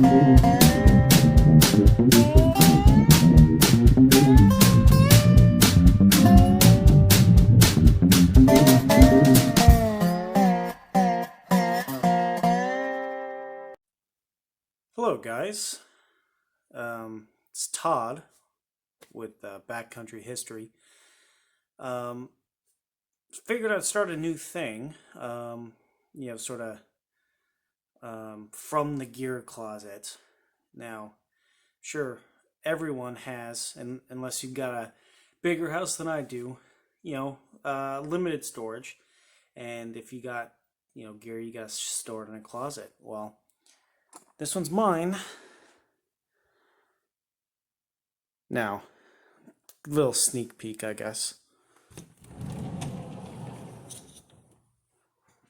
Hello, guys. It's Todd with Backcountry History. Um, Figured I'd start a new thing, sort of from the gear closet. Now, sure, everyone has, and unless you've got a bigger house than I do, limited storage. And if you got, gear you got stored in a closet. Well, this one's mine. Now, little sneak peek, I guess.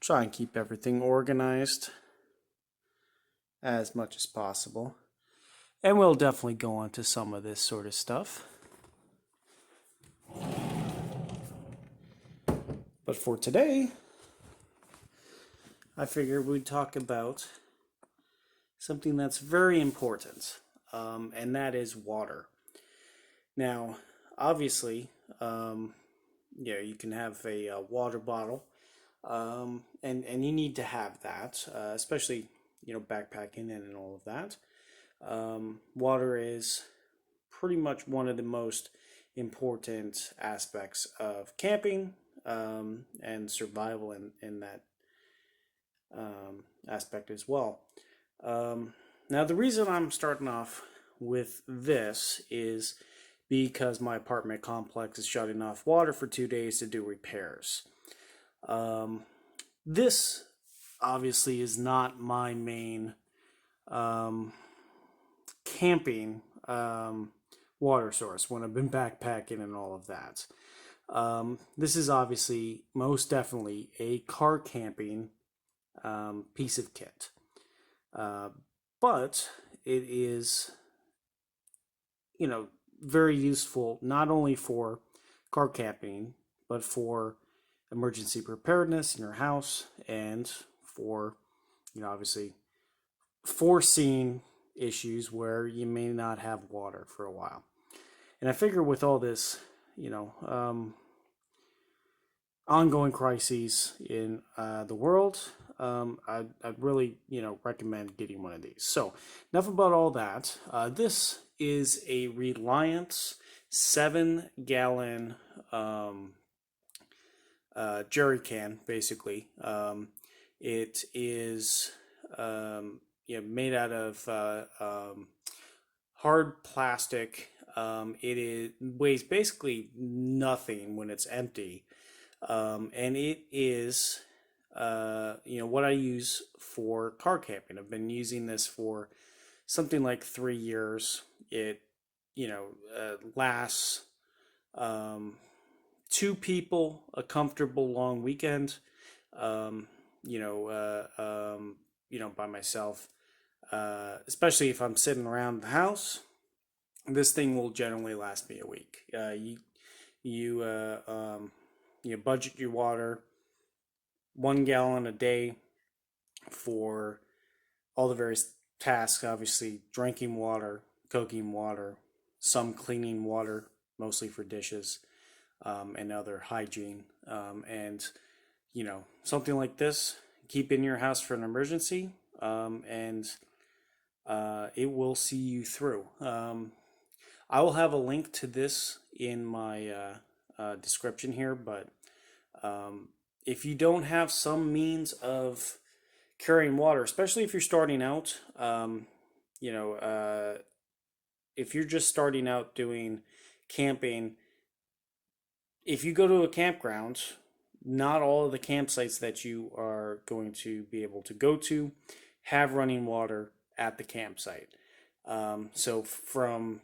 Try and keep everything organized as much as possible. And we'll definitely go on to some of this sort of stuff. But for today, I figured we'd talk about something that's very important, and that is water. Now, obviously, you can have a water bottle, and you need to have that, especially backpacking and all of that. Water is pretty much one of the most important aspects of camping, and survival in that aspect as well. Now, the reason I'm starting off with this is because my apartment complex is shutting off water for 2 days to do repairs. This obviously is not my main camping water source when I've been backpacking and all of that. This is obviously most definitely a car camping piece of kit. But it is, very useful not only for car camping, but for emergency preparedness in your house and for, obviously foreseen issues where you may not have water for a while. And I figure with all this, ongoing crises in the world, I'd really, recommend getting one of these. So, enough about all that. This is a Reliance 7-gallon jerry can, basically. It is made out of hard plastic. Weighs basically nothing when it's empty. And it is, what I use for car camping. I've been using this for something like 3 years. It, lasts 2 people, a comfortable long weekend, by myself, especially if I'm sitting around the house. This thing will generally last me a week. You budget your water 1 gallon a day for all the various tasks, obviously drinking water, cooking water, some cleaning water, mostly for dishes, and other hygiene. And, something like this, keep in your house for an emergency, and it will see you through. I will have a link to this in my description here, but if you don't have some means of carrying water, especially if you're starting out, if you're just starting out doing camping, if you go to a campground, not all of the campsites that you are going to be able to go to have running water at the campsite. So from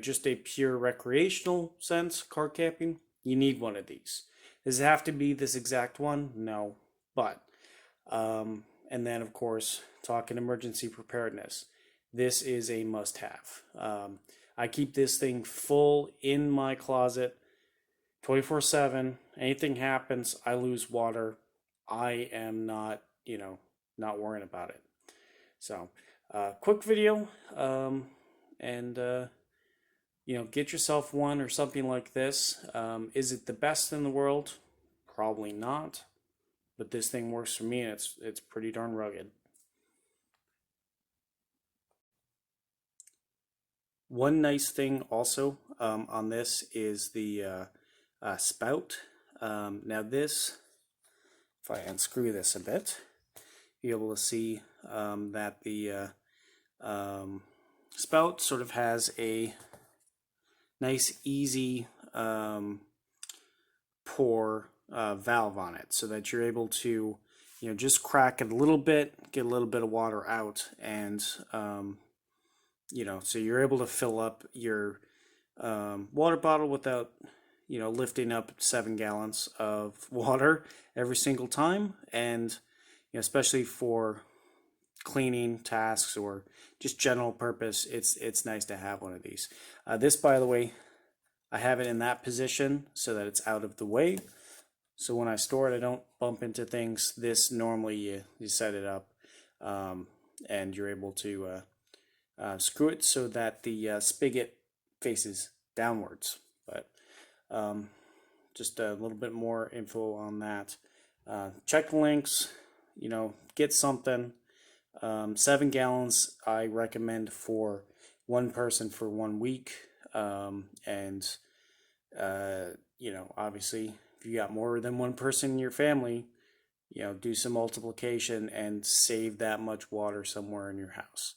just a pure recreational sense, car camping, you need one of these. Does it have to be this exact one? No, but and then of course, talking emergency preparedness, this is a must-have. I keep this thing full in my closet 24/7. Anything happens, I lose water, I am not, not worrying about it. So quick video, and get yourself one or something like this. Is it the best in the world? Probably not, but this thing works for me, and it's pretty darn rugged. One nice thing also on this is the spout. Now this, if I unscrew this a bit, you're able to see that the spout sort of has a nice easy pour valve on it, so that you're able to just crack it a little bit, get a little bit of water out, and so you're able to fill up your water bottle without lifting up 7 gallons of water every single time. And especially for cleaning tasks or just general purpose, it's nice to have one of these. This, by the way, I have it in that position so that it's out of the way, so when I store it I don't bump into things. This, normally you set it up and you're able to screw it so that the spigot faces downwards. But just a little bit more info on that. Check the links, get something. 7 gallons I recommend for one person for 1 week. And obviously if you got more than one person in your family, do some multiplication and save that much water somewhere in your house.